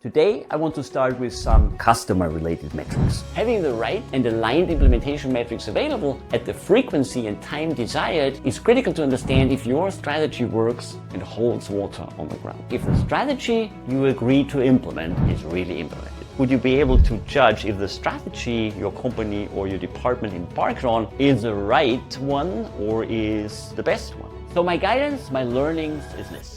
Today, I want to start with some customer-related metrics. Having the right and aligned implementation metrics available at the frequency and time desired is critical to understand if your strategy works and holds water on the ground. If the strategy you agree to implement is really implemented. Would you be able to judge if the strategy your company or your department embarked on is the right one or is the best one? So my guidance, my learnings is this.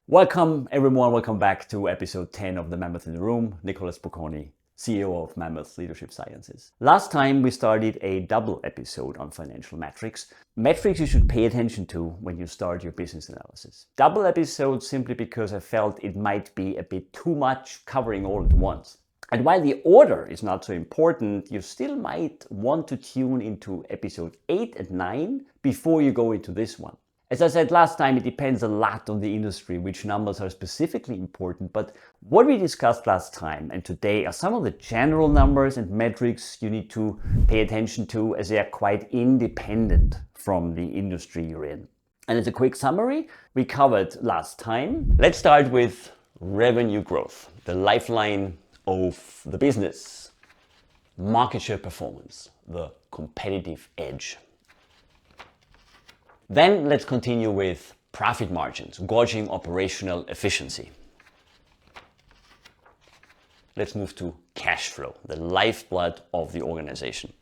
Welcome everyone, welcome back to episode 10 of The Mammoth in the Room. Nicholas Bocconi, CEO of Mammoth Leadership Sciences. Last time we started a double episode on financial metrics. Metrics you should pay attention to when you start your business analysis. Double episode simply because I felt it might be a bit too much covering all at once. And while the order is not so important, you still might want to tune into episode 8 and 9 before you go into this one. As I said last time, it depends a lot on the industry, which numbers are specifically important, but what we discussed last time and today are some of the general numbers and metrics you need to pay attention to as they are quite independent from the industry you're in. And as a quick summary, we covered last time. Let's start with revenue growth, the lifeline of the business, market share performance, the competitive edge. Then let's continue with profit margins, gauging operational efficiency. Let's move to cash flow, the lifeblood of the organization.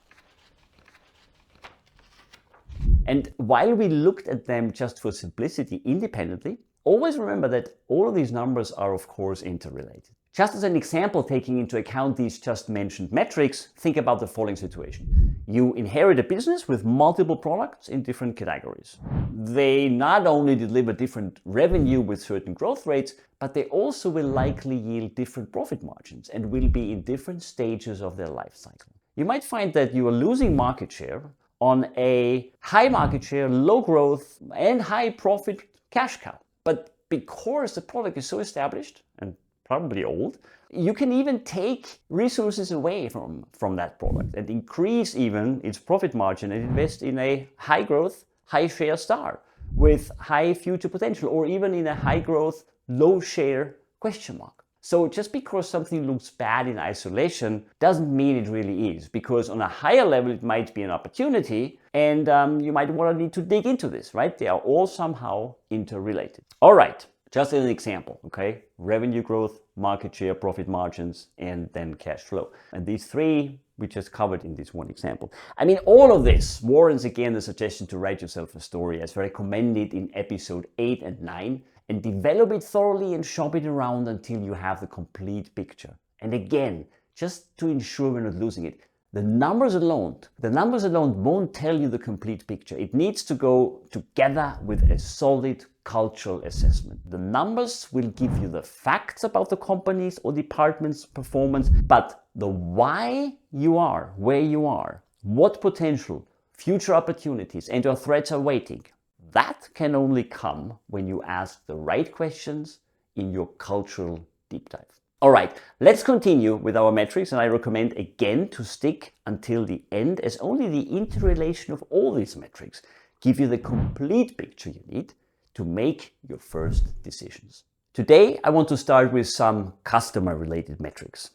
And while we looked at them just for simplicity independently, always remember that all of these numbers are of course interrelated. Just as an example, taking into account these just mentioned metrics, think about the following situation. You inherit a business with multiple products in different categories. They not only deliver different revenue with certain growth rates, but they also will likely yield different profit margins and will be in different stages of their life cycle. You might find that you are losing market share on a high market share, low growth and high profit cash cow. But because the product is so established and probably old, you can even take resources away from that product and increase even its profit margin and invest in a high growth, high share star with high future potential, or even in a high growth, low share question mark. So just because something looks bad in isolation doesn't mean it really is, because on a higher level it might be an opportunity and you might want to need to dig into this, right? They are all somehow interrelated. All right. Just as an example, okay? Revenue growth, market share, profit margins, and then cash flow. And these three we just covered in this one example. I mean, all of this warrants again the suggestion to write yourself a story as recommended in episode 8 and 9 and develop it thoroughly and shop it around until you have the complete picture. And again, just to ensure we're not losing it, the numbers alone won't tell you the complete picture. It needs to go together with a solid cultural assessment. The numbers will give you the facts about the company's or department's performance, but the why you are where you are, what potential, future opportunities and your threats are waiting, that can only come when you ask the right questions in your cultural deep dive. All right, let's continue with our metrics, and I recommend again to stick until the end, as only the interrelation of all these metrics give you the complete picture you need to make your first decisions. Today, I want to start with some customer-related metrics.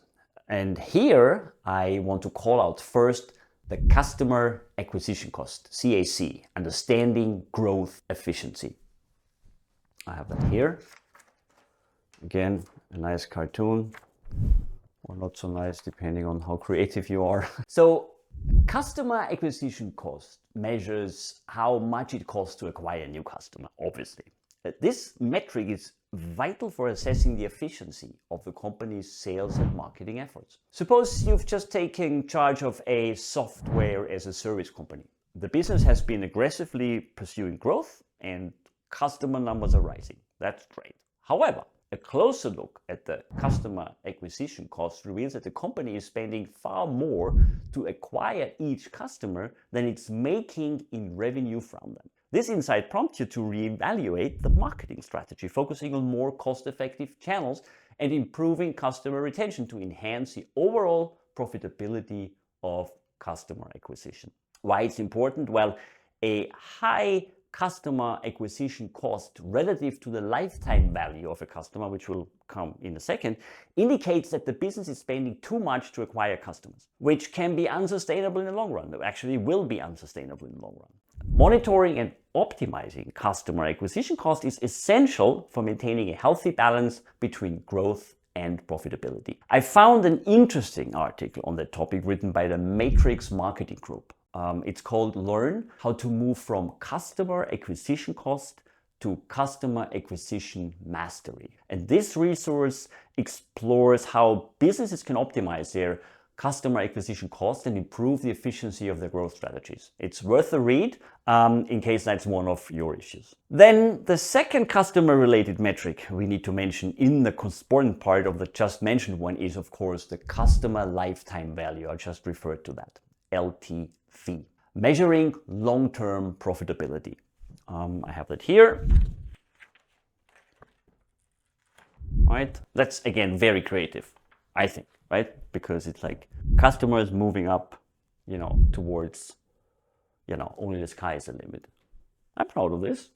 And here, I want to call out first the customer acquisition cost, CAC, understanding growth efficiency. I have that here. Again, a nice cartoon, or not so nice, depending on how creative you are. So, customer acquisition cost measures how much it costs to acquire a new customer, obviously. This metric is vital for assessing the efficiency of the company's sales and marketing efforts. Suppose you've just taken charge of a software as a service company. The business has been aggressively pursuing growth and customer numbers are rising. That's great. However, a closer look at the customer acquisition cost reveals that the company is spending far more to acquire each customer than it's making in revenue from them. This insight prompts you to reevaluate the marketing strategy, focusing on more cost-effective channels and improving customer retention to enhance the overall profitability of customer acquisition. Why it's important? Well, a high customer acquisition cost relative to the lifetime value of a customer, which will come in a second, indicates that the business is spending too much to acquire customers, which can be unsustainable in the long run. It actually will be unsustainable in the long run. Monitoring and optimizing customer acquisition cost is essential for maintaining a healthy balance between growth and profitability. I found an interesting article on that topic written by the Matrix Marketing Group. It's called Learn How to Move from Customer Acquisition Cost to Customer Acquisition Mastery. And this resource explores how businesses can optimize their customer acquisition cost and improve the efficiency of their growth strategies. It's worth a read in case that's one of your issues. Then the second customer related metric we need to mention in the important part of the just mentioned one is, of course, the customer lifetime value. I just referred to that, LTV, measuring long-term profitability. I have that here. Right, that's again very creative, I think, right? Because it's like customers moving up, towards, only the sky is the limit. I'm proud of this.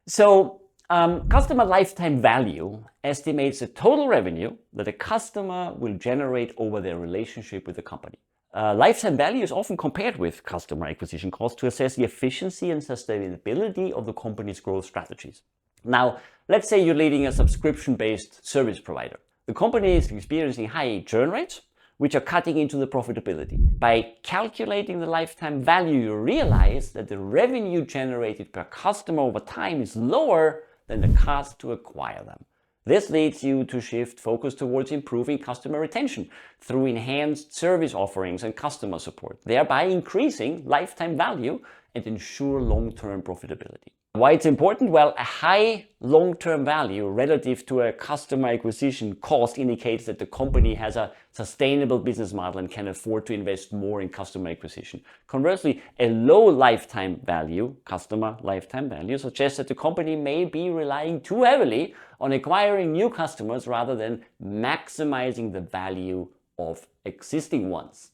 So customer lifetime value estimates the total revenue that a customer will generate over their relationship with the company. Lifetime value is often compared with customer acquisition cost to assess the efficiency and sustainability of the company's growth strategies. Now, let's say you're leading a subscription-based service provider. The company is experiencing high churn rates, which are cutting into the profitability. By calculating the lifetime value, you realize that the revenue generated per customer over time is lower than the cost to acquire them. This leads you to shift focus towards improving customer retention through enhanced service offerings and customer support, thereby increasing lifetime value and ensure long-term profitability. Why it's important? Well, a high long-term value relative to a customer acquisition cost indicates that the company has a sustainable business model and can afford to invest more in customer acquisition. Conversely, a low lifetime value, customer lifetime value, suggests that the company may be relying too heavily on acquiring new customers rather than maximizing the value of existing ones.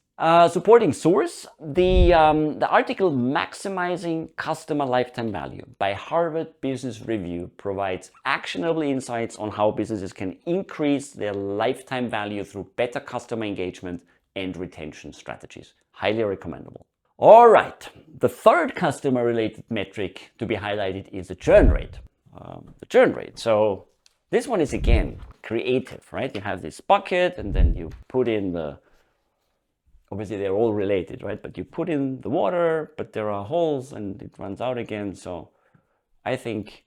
Supporting source, the article Maximizing Customer Lifetime Value by Harvard Business Review provides actionable insights on how businesses can increase their lifetime value through better customer engagement and retention strategies. Highly recommendable. All right, the third customer related metric to be highlighted is the churn rate. So this one is again creative, right? You have this bucket and then you put in obviously they're all related, right? But you put in the water, but there are holes and it runs out again. So I think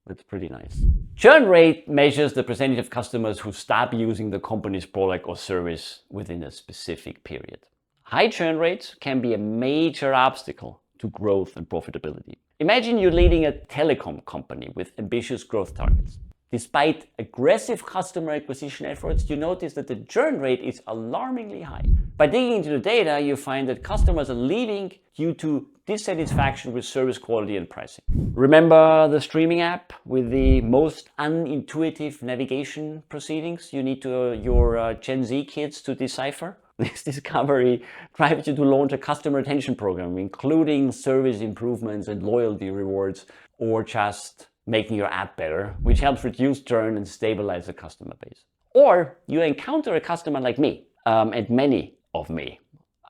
that's pretty nice. Churn rate measures the percentage of customers who stop using the company's product or service within a specific period. High churn rates can be a major obstacle to growth and profitability. Imagine you're leading a telecom company with ambitious growth targets. Despite aggressive customer acquisition efforts, you notice that the churn rate is alarmingly high. By digging into the data, you find that customers are leaving due to dissatisfaction with service quality and pricing. Remember the streaming app with the most unintuitive navigation proceedings you need your Gen Z kids to decipher? This discovery drives you to launch a customer retention program, including service improvements and loyalty rewards, or just making your app better, which helps reduce churn and stabilize the customer base. Or you encounter a customer like me, and many of me.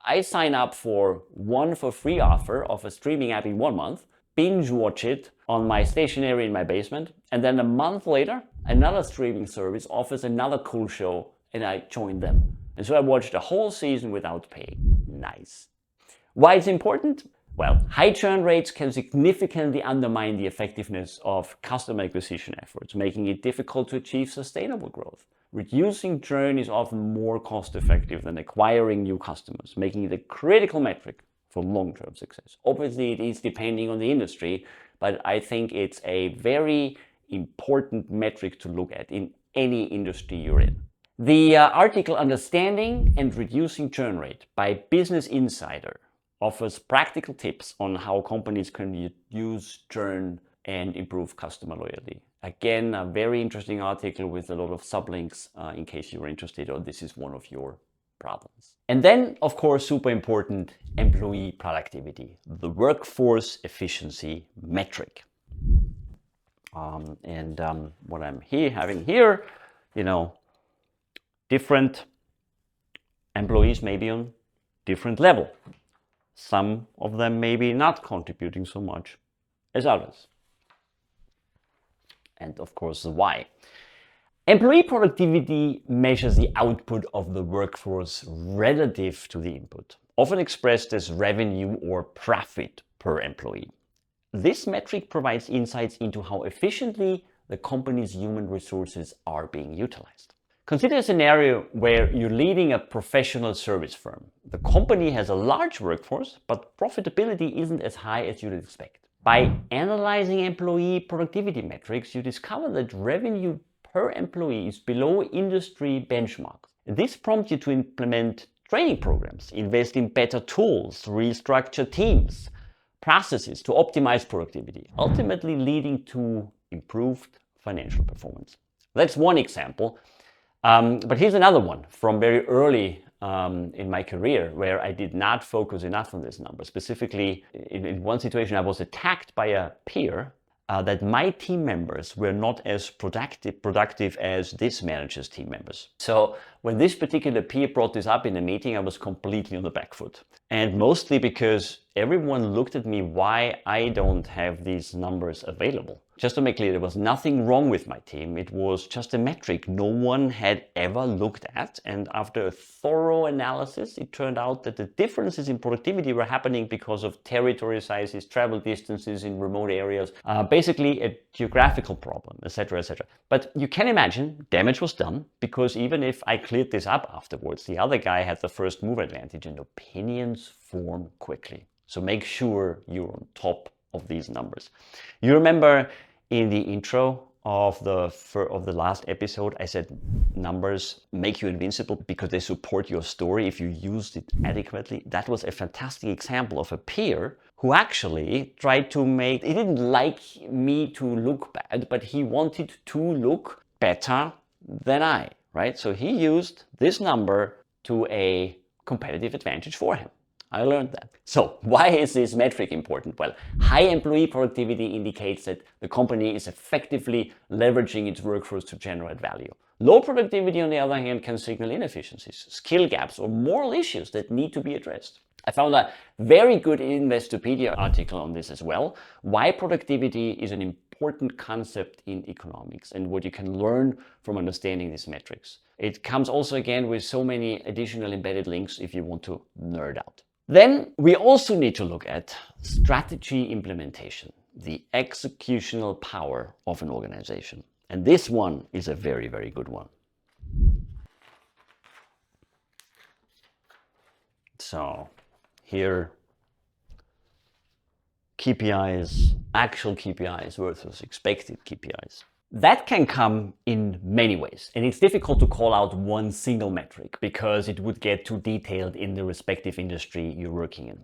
I sign up for one for free offer of a streaming app in 1 month, binge watch it on my stationery in my basement, and then a month later, another streaming service offers another cool show and I join them. And so I watched the whole season without paying. Nice. Why it's important? Well, high churn rates can significantly undermine the effectiveness of customer acquisition efforts, making it difficult to achieve sustainable growth. Reducing churn is often more cost-effective than acquiring new customers, making it a critical metric for long-term success. Obviously, it is depending on the industry, but I think it's a very important metric to look at in any industry you're in. The article Understanding and Reducing Churn Rate by Business Insider offers practical tips on how companies can reduce churn and improve customer loyalty. Again, a very interesting article with a lot of sublinks in case you're interested or this is one of your problems. And then, of course, super important, employee productivity, the workforce efficiency metric. What I'm having here, different employees may be on different level. Some of them may be not contributing so much as others. And of course, the why. Employee productivity measures the output of the workforce relative to the input, often expressed as revenue or profit per employee. This metric provides insights into how efficiently the company's human resources are being utilized. Consider a scenario where you're leading a professional service firm. The company has a large workforce, but profitability isn't as high as you'd expect. By analyzing employee productivity metrics, you discover that revenue per employee is below industry benchmarks. This prompts you to implement training programs, invest in better tools, restructure teams, processes to optimize productivity, ultimately leading to improved financial performance. That's one example. But here's another one from very early in my career where I did not focus enough on this number. Specifically, in one situation, I was attacked by a peer that my team members were not as productive as this manager's team members. So when this particular peer brought this up in a meeting, I was completely on the back foot. And mostly because everyone looked at me why I don't have these numbers available. Just to make clear, there was nothing wrong with my team. It was just a metric no one had ever looked at. And after a thorough analysis, it turned out that the differences in productivity were happening because of territory sizes, travel distances in remote areas, basically a geographical problem, etc., etc. But you can imagine damage was done because even if I cleared this up afterwards, the other guy had the first move advantage and opinions form quickly. So make sure you're on top of these numbers. You remember in the intro of the last episode, I said numbers make you invincible because they support your story if you used it adequately. That was a fantastic example of a peer who actually tried to he didn't like me to look bad, but he wanted to look better than I, right? So he used this number to a competitive advantage for him. I learned that. So why is this metric important? Well, high employee productivity indicates that the company is effectively leveraging its workforce to generate value. Low productivity, on the other hand, can signal inefficiencies, skill gaps, or moral issues that need to be addressed. I found a very good Investopedia article on this as well, why productivity is an important concept in economics and what you can learn from understanding these metrics. It comes also again with so many additional embedded links if you want to nerd out. Then we also need to look at strategy implementation, the executional power of an organization. And this one is a very, very good one. So here, KPIs, actual KPIs versus expected KPIs. That can come in many ways, and it's difficult to call out one single metric because it would get too detailed in the respective industry you're working in.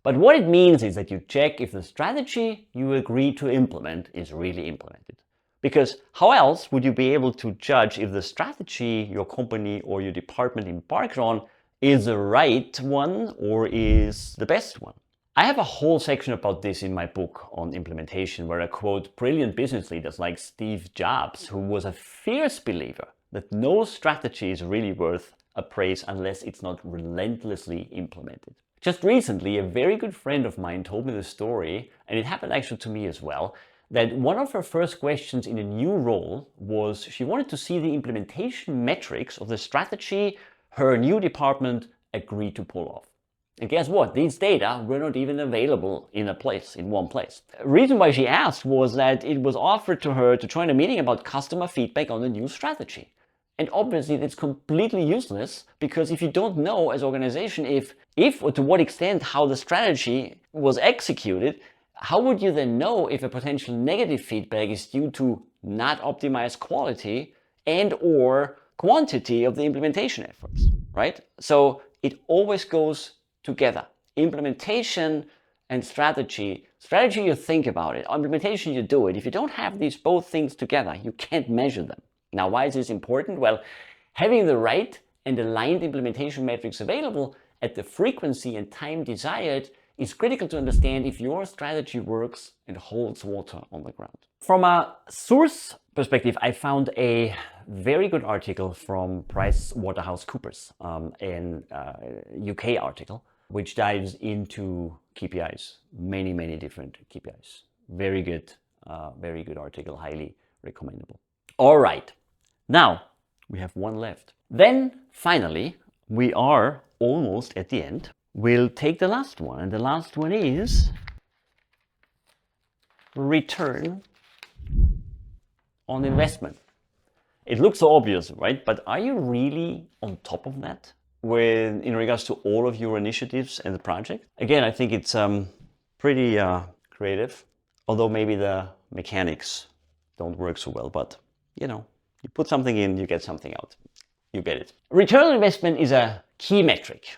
But what it means is that you check if the strategy you agree to implement is really implemented. Because how else would you be able to judge if the strategy your company or your department embarked on is the right one or is the best one? I have a whole section about this in my book on implementation where I quote brilliant business leaders like Steve Jobs, who was a fierce believer that no strategy is really worth a praise unless it's not relentlessly implemented. Just recently, a very good friend of mine told me the story, and it happened actually to me as well, that one of her first questions in a new role was she wanted to see the implementation metrics of the strategy her new department agreed to pull off. And guess what? These data were not even available in one place. The reason why she asked was that it was offered to her to join a meeting about customer feedback on the new strategy. And obviously that's completely useless because if you don't know as an organization if or to what extent how the strategy was executed, how would you then know if a potential negative feedback is due to not optimized quality and or quantity of the implementation efforts, right? So it always goes together. Implementation and strategy. Strategy, you think about it. Implementation, you do it. If you don't have these both things together, you can't measure them. Now, why is this important? Well, having the right and aligned implementation metrics available at the frequency and time desired is critical to understand if your strategy works and holds water on the ground. From a source perspective, I found a very good article from PricewaterhouseCoopers, an UK article, which dives into KPIs, many different KPIs. Very good article, highly recommendable. All right, now we have one left. Then finally, we are almost at the end. We'll take the last one, and the last one is return on investment. It looks so obvious, right? But are you really on top of that in regards to all of your initiatives and the project? Again, I think it's pretty creative, although maybe the mechanics don't work so well, but you know, you put something in, you get something out. You get it. Return on investment is a key metric,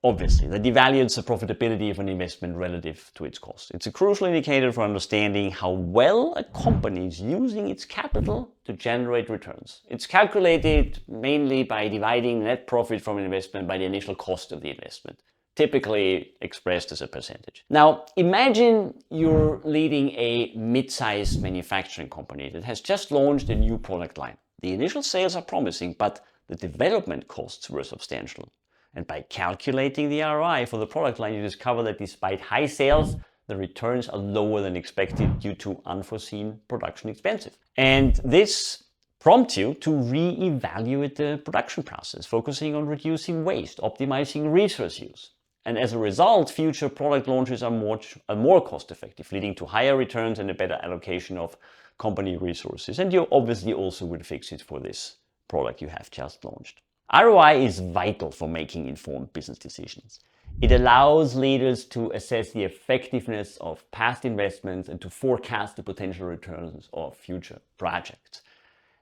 obviously, that evaluates the profitability of an investment relative to its cost. It's a crucial indicator for understanding how well a company is using its capital to generate returns. It's calculated mainly by dividing net profit from an investment by the initial cost of the investment, typically expressed as a percentage. Now, imagine you're leading a mid-sized manufacturing company that has just launched a new product line. The initial sales are promising, but the development costs were substantial. And by calculating the ROI for the product line, you discover that despite high sales, the returns are lower than expected due to unforeseen production expenses. And this prompts you to re-evaluate the production process, focusing on reducing waste, optimizing resource use. And as a result, future product launches are more cost-effective, leading to higher returns and a better allocation of company resources. And you obviously also will fix it for this product you have just launched. ROI is vital for making informed business decisions. It allows leaders to assess the effectiveness of past investments and to forecast the potential returns of future projects.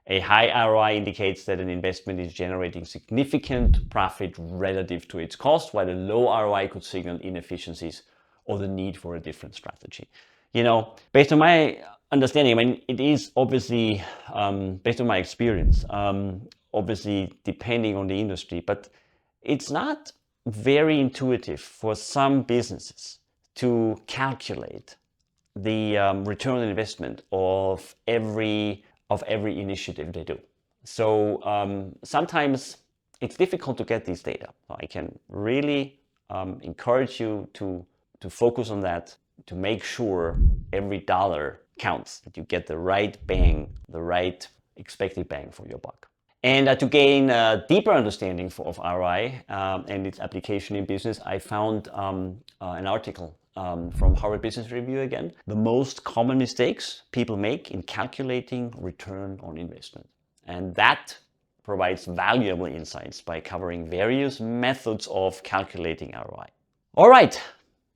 A high ROI indicates that an investment is generating significant profit relative to its cost, while a low ROI could signal inefficiencies or the need for a different strategy. You know, based on my understanding, I mean, it is obviously, based on my experience, obviously depending on the industry, but it's not very intuitive for some businesses to calculate the return on investment of every initiative they do. So sometimes it's difficult to get these data. So I can really encourage you to focus on that, to make sure every dollar counts, that you get the right bang, the right expected bang for your buck. And to gain a deeper understanding of ROI and its application in business, I found an article from Harvard Business Review again. The most common mistakes people make in calculating return on investment. And that provides valuable insights by covering various methods of calculating ROI. All right,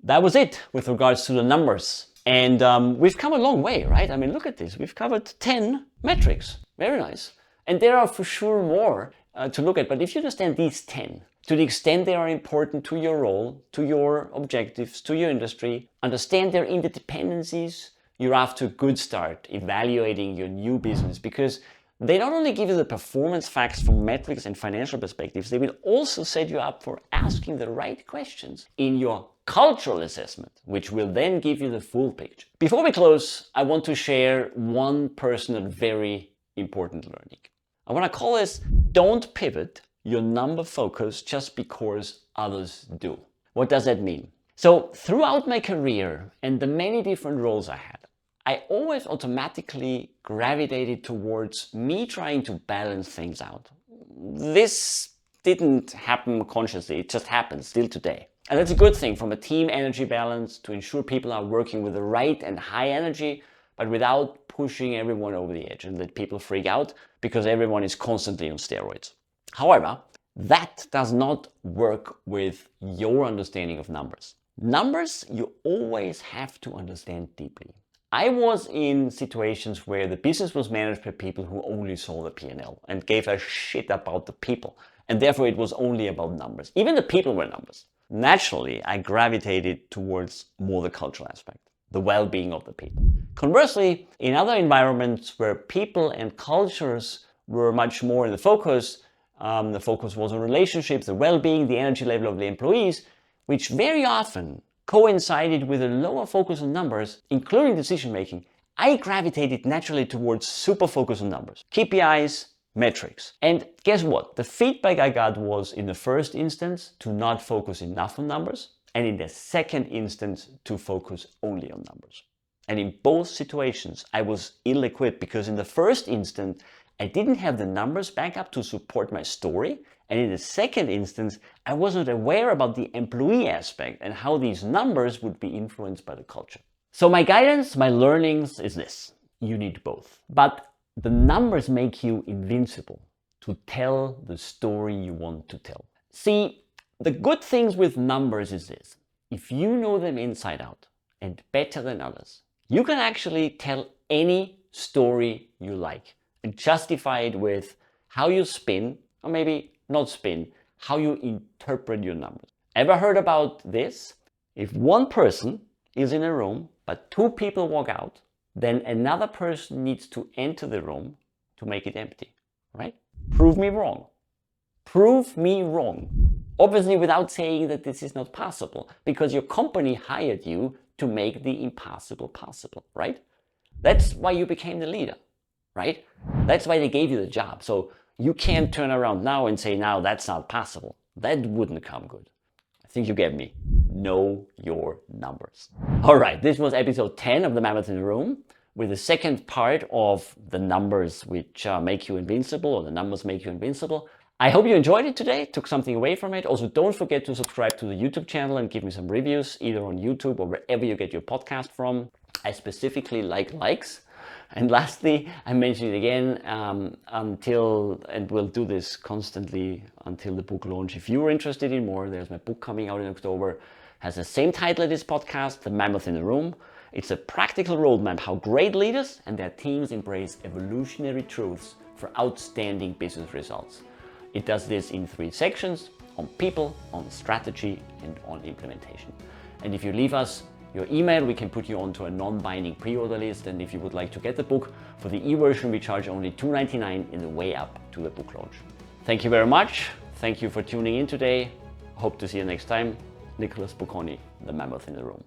that was it with regards to the numbers. And we've come a long way, right? I mean, look at this. We've covered 10 metrics. Very nice. And there are for sure more to look at. But if you understand these 10, to the extent they are important to your role, to your objectives, to your industry, understand their interdependencies, you're off to a good start evaluating your new business, because they not only give you the performance facts from metrics and financial perspectives, they will also set you up for asking the right questions in your cultural assessment, which will then give you the full picture. Before we close, I want to share one personal, very important learning. I want to call this, don't pivot your number focus just because others do. What does that mean? So throughout my career and the many different roles I had, I always automatically gravitated towards me trying to balance things out. This didn't happen consciously, it just happens still today. And that's a good thing from a team energy balance to ensure people are working with the right and high energy, but without pushing everyone over the edge and let people freak out because everyone is constantly on steroids. However, that does not work with your understanding of numbers. Numbers you always have to understand deeply. I was in situations where the business was managed by people who only saw the P&L and gave a shit about the people. And therefore it was only about numbers. Even the people were numbers. Naturally, I gravitated towards more the cultural aspect, the well-being of the people. Conversely, in other environments where people and cultures were much more in the focus, The focus was on relationships, the well-being, the energy level of the employees, which very often coincided with a lower focus on numbers, including decision-making. I gravitated naturally towards super focus on numbers, KPIs, metrics. And guess what? The feedback I got was, in the first instance, to not focus enough on numbers, and in the second instance, to focus only on numbers. And in both situations, I was ill-equipped, because in the first instance, I didn't have the numbers back up to support my story. And in the second instance, I wasn't aware about the employee aspect and how these numbers would be influenced by the culture. So my guidance, my learnings is this: you need both. But the numbers make you invincible to tell the story you want to tell. See, the good things with numbers is this: if you know them inside out and better than others, you can actually tell any story you like and justify it with how you spin, or maybe not spin, how you interpret your numbers. Ever heard about this? If one person is in a room, but two people walk out, then another person needs to enter the room to make it empty, right? Prove me wrong. Prove me wrong. Obviously, without saying that this is not possible, because your company hired you to make the impossible possible, right? That's why you became the leader, right? That's why they gave you the job. So you can't turn around now and say, now that's not possible. That wouldn't come good. I think you get me. Know your numbers. All right, this was episode 10 of The Mammoth in the Room, with the second part of the numbers which make you invincible, or the numbers make you invincible. I hope you enjoyed it today, took something away from it. Also, don't forget to subscribe to the YouTube channel and give me some reviews, either on YouTube or wherever you get your podcast from. I specifically like likes. And lastly, I mention it again, and we'll do this constantly until the book launch. If you're interested in more, there's my book coming out in October. Has the same title as this podcast, The Mammoth in the Room. It's a practical roadmap how great leaders and their teams embrace evolutionary truths for outstanding business results. It does this in 3 sections: on people, on strategy, and on implementation. And if you leave us your email, we can put you onto a non-binding pre-order list. And if you would like to get the book, for the e-version, we charge only $2.99 in the way up to the book launch. Thank you very much. Thank you for tuning in today. Hope to see you next time. Nicholas Bocconi, The Mammoth in the Room.